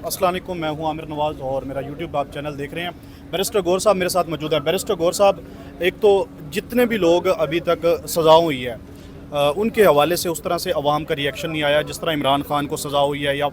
अस्सलाम वालेकुम, मैं हूं आमिर नवाज़ और मेरा यूट्यूब आप चैनल देख रहे हैं। बैरिस्टर गौर साहब मेरे साथ मौजूद है। बैरिस्टर गौर साहब, एक तो जितने भी लोग अभी तक सज़ा हुई है उनके हवाले से उस तरह से अवाम का रिएक्शन नहीं आया जिस तरह इमरान खान को सज़ा हुई है या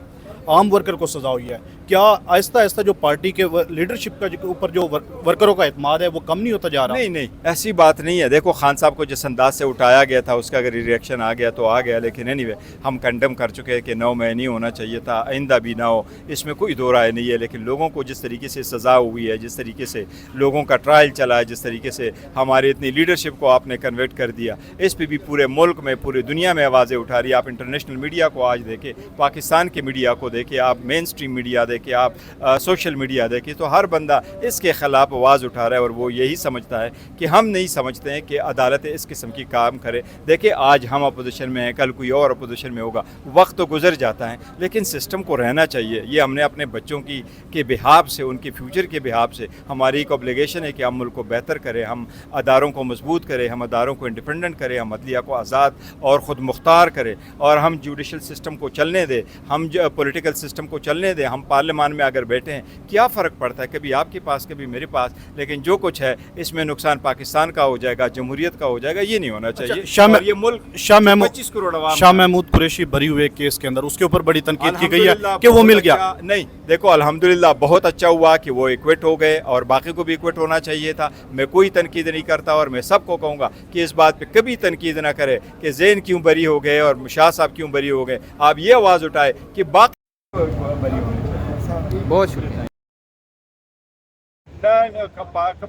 आम वर्कर को सज़ा हुई है। क्या आहिस्ता आहिस्ता जो पार्टी के लीडरशिप का ऊपर जो वर्करों का एतमाद है वो कम नहीं होता जा रहा? नहीं, ऐसी बात नहीं है। देखो, खान साहब को जिस अंदाज से उठाया गया था उसका अगर रिएक्शन आ गया तो आ गया, लेकिन एनीवे हम कंडम कर चुके हैं कि 9 मई नहीं होना चाहिए था, आइंदा भी ना हो, इसमें कोई दो राय नहीं है। लेकिन लोगों को जिस तरीके से सज़ा हुई है, जिस तरीके से लोगों का ट्रायल चला है, जिस तरीके से हमारी इतनी लीडरशिप को आपने कन्वर्ट कर दिया, इस पर भी पूरे मुल्क में, पूरी दुनिया में आवाज़ें उठा रही है। आप इंटरनेशनल मीडिया को आज देखें, पाकिस्तान के मीडिया को देखें, आप मेन स्ट्रीम मीडिया देखें, आप सोशल मीडिया देखें, तो हर बंदा इसके ख़िलाफ़ आवाज़ उठा रहा है और वो यही समझता है कि हम नहीं समझते हैं कि अदालत इस किस्म की काम करे। देखिए, आज हम अपोजिशन में हैं, कल कोई और अपोजिशन में होगा, वक्त तो गुजर जाता है, लेकिन सिस्टम को रहना चाहिए। ये हमने अपने बच्चों के बिहाब से, उनके फ्यूचर के बिहाब से हमारी एक ऑब्लिगेशन है कि हम मुल्क को बेहतर करें, हम अदारों को मजबूत करें, हम अदारों को इंडिपेंडेंट करें, हम अदलिया को आज़ाद और ख़ुद मुख्तार करें, और हम जुडिशल सिस्टम को चलने दें, हम पॉलिटिकल सिस्टम को चलने दें। हम पार्लियामान में अगर बैठे हैं, क्या फ़र्क पड़ता है, कभी आपके पास कभी मेरे पास, लेकिन जो कुछ है इसमें नुकसान पाकिस्तान का हो जाएगा, जमहूरियत का हो जाएगा, ये नहीं होना चाहिए। और ये मुल्क 25 करोड़ शाह महमूद कुरैशी बरी हुए केस के अंदर उसके ऊपर बड़ी तनकीद की गई है कि वो मिल गया। नहीं, देखो, अल्हम्दुलिल्लाह बहुत अच्छा हुआ कि वो इक्विट हो गए, और बाकी को भी इक्विट होना चाहिए था। मैं कोई तनकीद नहीं करता, और मैं सबको कहूँगा कि इस बात पर कभी तनकीद ना करे कि ज़ैन क्यों बरी हो गए और शाह साहब क्यों बरी हो गए। आप ये आवाज़ उठाए कि बाकी बरी होने चाहिए। बहुत शुक्रिया।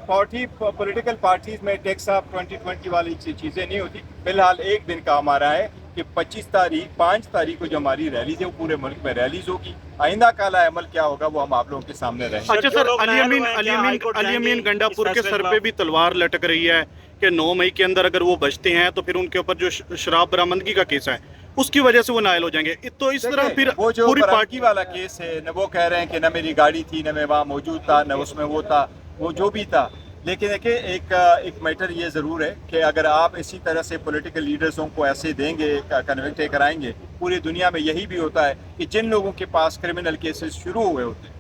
पार्टी पॉलिटिकल पार्टीज में टैक्स ऑफ 2020 वाली चीज़ें नहीं होती। फिलहाल एक दिन का हमारा है कि 5 तारीख को जो हमारी रैलीज है वो पूरे मुल्क में रैलीज होगी। आइंदा काला अमल क्या होगा वो हम आप लोगों के सामने रहेंगे। अच्छा सर, अली अमीन गंडापुर के सर पे भी तलवार लटक रही है कि 9 मई के अंदर अगर वो बचते हैं तो फिर उनके ऊपर जो शराब बरामदगी का केस है उसकी वजह से वो नायल हो जाएंगे। तो इस तरह फिर वो जो पूरी पार्टी वाला केस है न, वो कह रहे हैं कि न मेरी गाड़ी थी, न मैं वहाँ मौजूद था, न उसमें वो था, वो जो भी था। लेकिन देखिए, एक मैटर ये ज़रूर है कि अगर आप इसी तरह से पॉलिटिकल लीडर्सों को ऐसे देंगे, कन्विक्ट कराएंगे, पूरी दुनिया में यही भी होता है कि जिन लोगों के पास क्रिमिनल केसेस शुरू हुए होते हैं,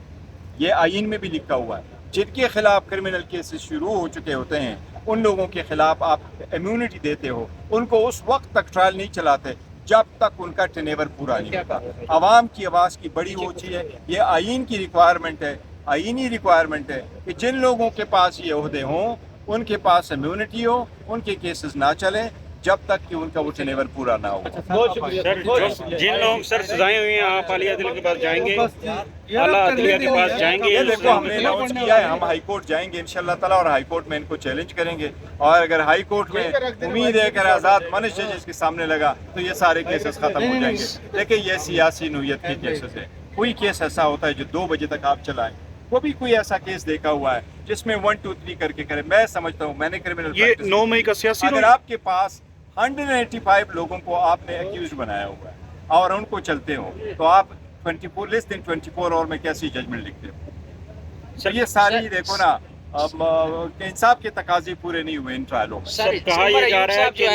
ये आईन में भी लिखा हुआ है, जिनके खिलाफ क्रिमिनल केसेस शुरू हो चुके होते हैं, उन लोगों के खिलाफ आप इम्यूनिटी देते हो, उनको उस वक्त तक ट्रायल नहीं चलाते जब तक उनका टेनेवर पूरा नहीं होता। आवाम की आवाज़ की बड़ी ऊँची है, ये आईन की रिक्वायरमेंट है, आईनी रिक्वायरमेंट है कि जिन लोगों के पास ये ओहदे हों उनके पास इम्यूनिटी हो, उनके केसेस ना चलें जब तक कि उनका वो टेनेवर पूरा ना हो। जिन लोग सर सजाएं हुई हैं, आप आला अदलिया के पास जाएंगे, आला अदलिया के पास जाएंगे? ये देखो, हमने अनाउंस किया है, हम हाई कोर्ट जाएंगे इंशाल्लाह ताला, और हाई कोर्ट में इनको चैलेंज करेंगे, और अगर हाई कोर्ट में उम्मीद है कि आज़ाद मनुष्य जिसके सामने लगा तो ये सारे केसेस खत्म हो जाएंगे। देखिए, ये सियासी नोयत के केसेस है। कोई केस ऐसा होता है जो 2 बजे तक आप चलाएं, वो भी कोई ऐसा केस देखा हुआ है जिसमें 1 2 3 करके करे। मैं समझता हूँ, मैंने क्रिमिनल ये 9 मई का सियासी अगर आपके पास 185 लोगों को आपने एक्यूज बनाया हुआ है और उनको चलते हो, तो आप 24 आवर में कैसी जजमेंट लिखते हो? सर, ये सारी देखो ना, अब इंसाफ के तकाजे पूरे नहीं हुए इन ट्रायलों में। सर, कहा यह जा रहा है कि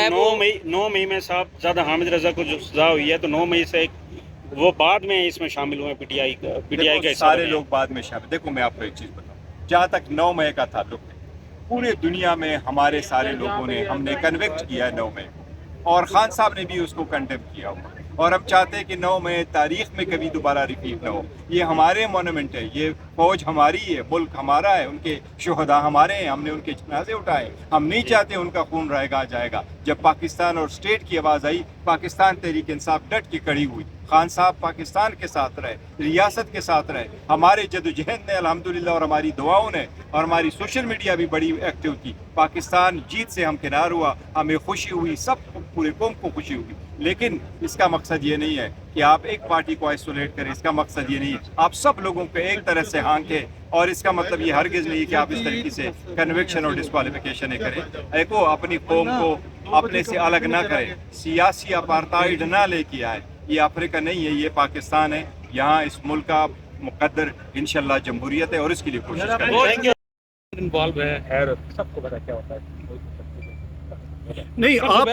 9 मई में साहब ज़्यादा हामिद रजा को जो सजा हुई है, तो 9 मई से वो बाद में इसमें शामिल हुए पीटीआई का सारे लोग बाद में शामिल। देखो, मैं आपको एक चीज़ बताऊं, जहाँ तक 9 मई का ताल्लुक है, पूरे दुनिया में हमारे सारे लोगों ने, हमने कन्विक्ट किया है 9 मई, और खान साहब ने भी उसको कंडेम किया हुआ, और हम चाहते हैं कि 9 मई तारीख में कभी दोबारा रिपीट ना हो। ये हमारे मोनूमेंट है, ये फौज हमारी है, मुल्क हमारा है, उनके शुहदा हमारे हैं, हमने उनके जनाजे उठाए। हम नहीं चाहते उनका खून रहेगा जाएगा। जब पाकिस्तान और स्टेट की आवाज़ आई, पाकिस्तान तहरीक इंसाफ डट के खड़ी हुई, खान साहब पाकिस्तान के साथ रहे, रियासत के साथ रहे। हमारे जदोजहद ने अल्हम्दुलिल्लाह, और हमारी दुआओं ने, और हमारी सोशल मीडिया भी बड़ी एक्टिव थी। पाकिस्तान जीत से हम किनार हुआ, हमें खुशी हुई, सब पूरे कौम को खुशी हुई। लेकिन इसका मकसद ये नहीं है कि आप एक पार्टी को आइसोलेट करें, इसका मकसद ये नहीं है आप सब लोगों को एक तरह से हाँकें, और इसका मतलब ये हरगिज़ नहीं है कि आप इस तरीके से कन्विक्शन और डिस्क्वालिफिकेशन करें। देखो, अपनी कौम को अपने से अलग ना करें, सियासी अपार्टाइड ना लेके आए। ये अफ्रीका नहीं है, ये पाकिस्तान है। यहाँ इस मुल्क का मुकद्दर इंशाल्लाह जमहूरियत है, और इसके लिए कोशिश करें। इन्वॉल्व है, सबको पता क्या होता है। نہیں آپ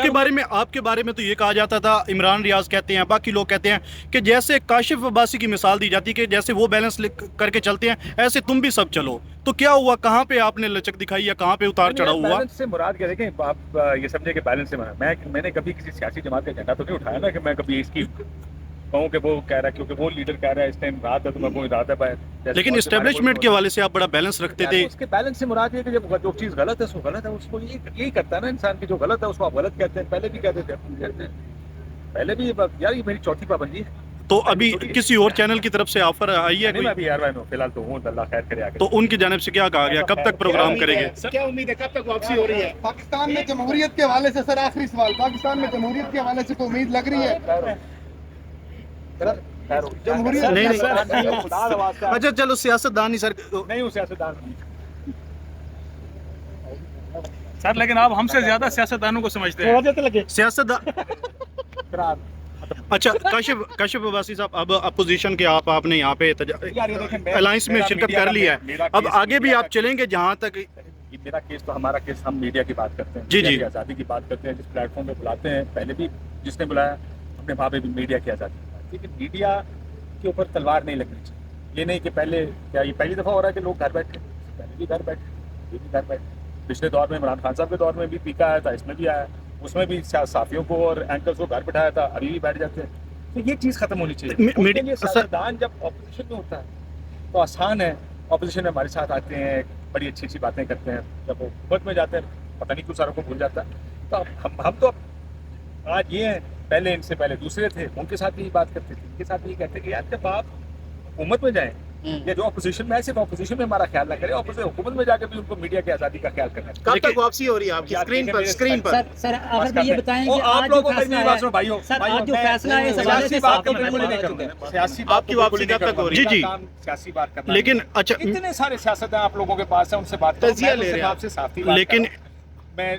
کے بارے میں تو یہ کہا جاتا تھا، عمران ریاض کہتے ہیں، باقی لوگ کہتے ہیں کہ جیسے کاشف عباسی کی مثال دی جاتی ہے کہ جیسے وہ بیلنس کر کے چلتے ہیں ایسے تم بھی سب چلو، تو کیا ہوا؟ کہاں پہ آپ نے لچک دکھائی یا کہاں پہ اتار چڑھاؤ ہوا؟ بیلنس سے مراد کیا؟ دیکھیں آپ یہ سمجھے کہ بیلنس سے میں نے کبھی کسی سیاسی جماعت کا جھنڈا تو نہیں اٹھایا نا کہ میں کبھی اس کی کہوں کہ وہ کہہ رہا ہے کیونکہ وہ لیڈر کہہ رہا ہے اس ٹائم رات ہے تو میں کوئی رات ہے. لیکن اسٹیبلشمنٹ کے حوالے سے آپ بڑا بیلنس رکھتے تھے. اس کے بیلنس سے مراد یہ کہ جب جو چیز غلط ہے اس کو غلط ہے، اس کو یہی کرتا ہے نا انسان کی، جو غلط ہے اس کو آپ غلط کہتے ہیں، پہلے بھی کہتے تھے، کہتے ہیں پہلے بھی. یار یہ میری چوتھی پابندی ہے. تو ابھی کسی اور چینل کی طرف سے آفر آئی ہے؟ نہیں میں ابھی یار میں فی الحال تو ہوں، اللہ خیر کرے آگے. تو ان کی جانب سے کیا کہا گیا؟ کب تک پروگرام کریں گے؟ کیا امید ہے؟ کب تک واپسی ہو رہی ہے؟ پاکستان میں جمہوریت کے حوالے سے سر آخری سوال، پاکستان میں جمہوریت کے حوالے سے کوئی امید لگ رہی ہے؟ نہیں اچھا چلو سیاست دان ہی سر نہیں ہوں سیاست دان سر، لیکن آپ ہم سے زیادہ سیاست دانوں کو سمجھتے ہیں. سیاست اچھا کاشف عباسی صاحب، اب اپوزیشن کے آپ نے یہاں پہ الائنس میں شرکت کر لی ہے، اب آگے بھی آپ چلیں گے جہاں تک؟ میرا کیس تو ہمارا کیس، ہم میڈیا کی بات کرتے ہیں، میڈیا کی آزادی کی بات کرتے ہیں. جس پلیٹ فارم پہ بلاتے ہیں، پہلے بھی جس نے بلایا اپنے وہاں پہ بھی میڈیا کی آزادی. لیکن میڈیا کے اوپر تلوار نہیں لگنی چاہیے. یہ نہیں کہ پہلے کیا یہ پہلی دفعہ ہو رہا ہے کہ لوگ گھر بیٹھے، پہلے بھی گھر بیٹھے، یہ بھی گھر بیٹھے. پچھلے دور میں عمران خان صاحب کے دور میں بھی پیکا آیا تھا، اس میں بھی آیا، اس میں بھی صحافیوں کو اور اینکرز کو گھر بٹھایا تھا، ابھی بھی بیٹھ جاتے ہیں. تو یہ چیز ختم ہونی چاہیے. سیاستدان جب اپوزیشن میں ہوتا ہے تو آسان ہے، اپوزیشن میں ہمارے ساتھ آتے ہیں، بڑی اچھی اچھی باتیں کرتے ہیں. جب وہ حکومت میں جاتے ہیں پتہ نہیں کیوں ساروں کو بھول جاتا ہے. تو ہم تو آج یہ ہیں، پہلے ان سے پہلے دوسرے تھے، ان کے ساتھ بھی بات کرتے تھے، ان کے ساتھ بھی کہتے کہ یار جب آپ حکومت میں جائیں یا جو اپوزیشن میں ہے صرف اپوزیشن میں ہمارا خیال نہ کرے، حکومت میں جا کے بھی ان کو میڈیا کی آزادی کا خیال کرنا ہے. کب تک واپسی ہو رہی ہے آپ کی اسکرین پر؟ سر آخر یہ بتائیں کہ آپ لوگوں کو فیصلہ ہے سیاسی بات تو بالکل نہیں کروں گا. سیاسی آپ کی واپسی کب تک ہو رہی ہے؟ جی سیاسی بات کرنا. لیکن اچھا اتنے سارے سیاست ہیں آپ لوگوں کے پاس ہیں، ان سے بات کریں. لیکن میں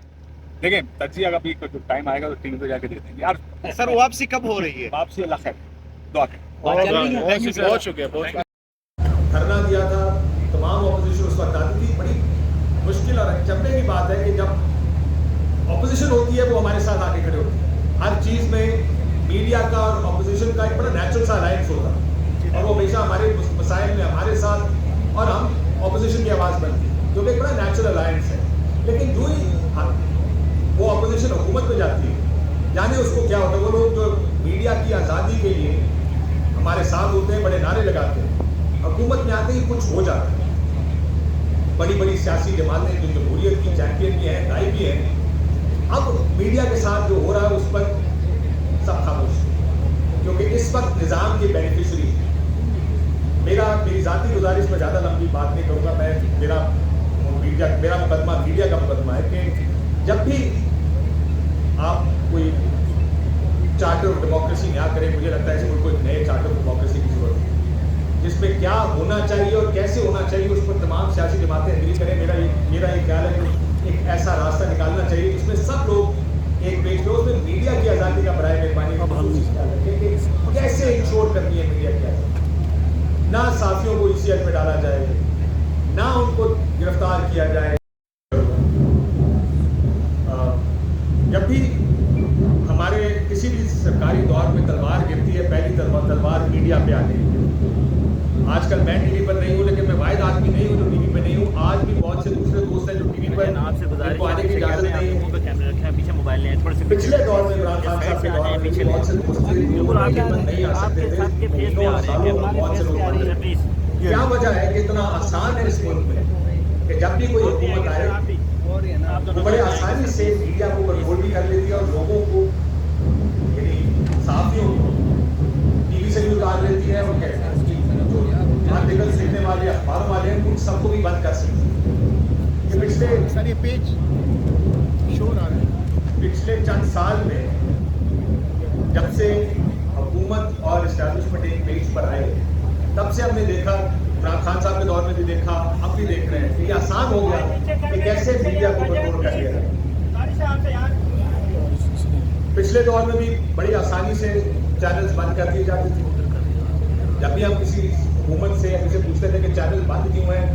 دیکھیں تجزیہ کا بھی ٹائم آئے گا تو ٹی وی پہ جا کے دے دیں گے. یار سر واپسی کب ہو رہی ہے؟ واپسی اللہ خیر دعا کریں. بہت شکریہ. دھرنا دیا تھا، تمام اپوزیشن اس وقت آتی تھی. بڑی مشکل اور چمنے کی بات ہے کہ جب اپوزیشن ہوتی ہے وہ ہمارے ساتھ آ کے کھڑے ہوتے ہیں. ہر چیز میں میڈیا کا اور اپوزیشن کا ایک بڑا نیچرل سا الائنس ہوتا ہے اور وہ ہمیشہ ہمارے مسائل میں ہمارے ساتھ اور ہم اپوزیشن کی آواز بنتی ہے، جو کہ ایک بڑا نیچرل الائنس ہے. لیکن جو ہی وہ اپوزیشن حکومت میں جاتی ہے، جانے اس کو کیا ہوتا ہے، وہ لوگ جو میڈیا کی آزادی کے لیے ہمارے ساتھ ہوتے ہیں، بڑے نعرے لگاتے ہیں، حکومت میں آتے ہی کچھ ہو جاتا ہے. بڑی بڑی سیاسی جماعتیں جو جمہوریت کی چیمپئن بھی ہیں، دائی بھی ہیں، اب میڈیا کے ساتھ جو ہو رہا ہے اس پر سب خاموش، کیونکہ اس وقت نظام کے بینیفیشری ہیں. میری ذاتی گزارش میں زیادہ لمبی بات نہیں کروں گا. میرا مقدمہ میڈیا کا مقدمہ ہے کہ جب بھی آپ کوئی چارٹر آف ڈیموکریسی نیا کریں، مجھے لگتا ہے اس ملک کو ایک نئے چارٹر آف ڈیموکریسی کی ضرورت ہے، جس میں کیا ہونا چاہیے اور کیسے ہونا چاہیے اس پر تمام سیاسی جماعتیں اگری کریں. میرا یہ خیال ہے کہ ایک ایسا راستہ نکالنا چاہیے جس میں سب لوگ ایک پیج پہ، اس میں میڈیا کی آزادی کا برائے مہربانی خیال رکھیں کہ کیسے انشور کرنی ہے میڈیا کی آزادی. نہ صحافیوں کو ECL میں ڈالا جائے، نہ ان کو گرفتار کیا جائے. جب بھی ہمارے کسی بھی سرکاری دور میں تلوار گرتی ہے، پہلی تلوار میڈیا پہ آتی ہے. آج کل میں ٹی وی پر نہیں ہوں، لیکن میں واحد آدمی نہیں ہوں جو ٹی وی پہ نہیں ہوں. آج بھی بہت سے دوسرے دوست ہیں جو ٹی وی پر ان کو آنے کی اجازت نہیں ہے. پچھلے دور میں عمران خان صاحب کے دور میں بھی بہت سے دوست تھے جو نہیں آ سکتے تھے. بہت سے لوگ کیا وجہ ہے کہ اتنا آسان ہے اس ملک میں کہ جب بھی کوئی حکومت آئے وہ بڑے آسانی سے میڈیا کو کنٹرول بھی کر لیتی ہے اور لوگوں کو یعنی صحافیوں کو ٹی وی سے بھی اتار لیتی ہے اور کہتے ہیں جو آرٹیکلس لکھنے والے اخبار والے ہیں ان سب کو بھی بند کر سکتے ہیں. یہ پچھلے چند سال میں جب سے حکومت اور اسٹیبلشمنٹ ایک پیج پر آئے تب سے ہم نے دیکھا، عمران خان صاحب کے دور میں بھی دیکھا، اب بھی دیکھ رہے ہیں کہ یہ آسان ہو گیا کہ کیسے میڈیا کو کنٹرول کر لیا. پچھلے دور میں بھی بڑی آسانی سے چینلز بند کر دیے جاتے تھے. جب بھی ہم کسی حکومت سے یا کسی پوچھتے تھے کہ چینل بند کیوں ہیں،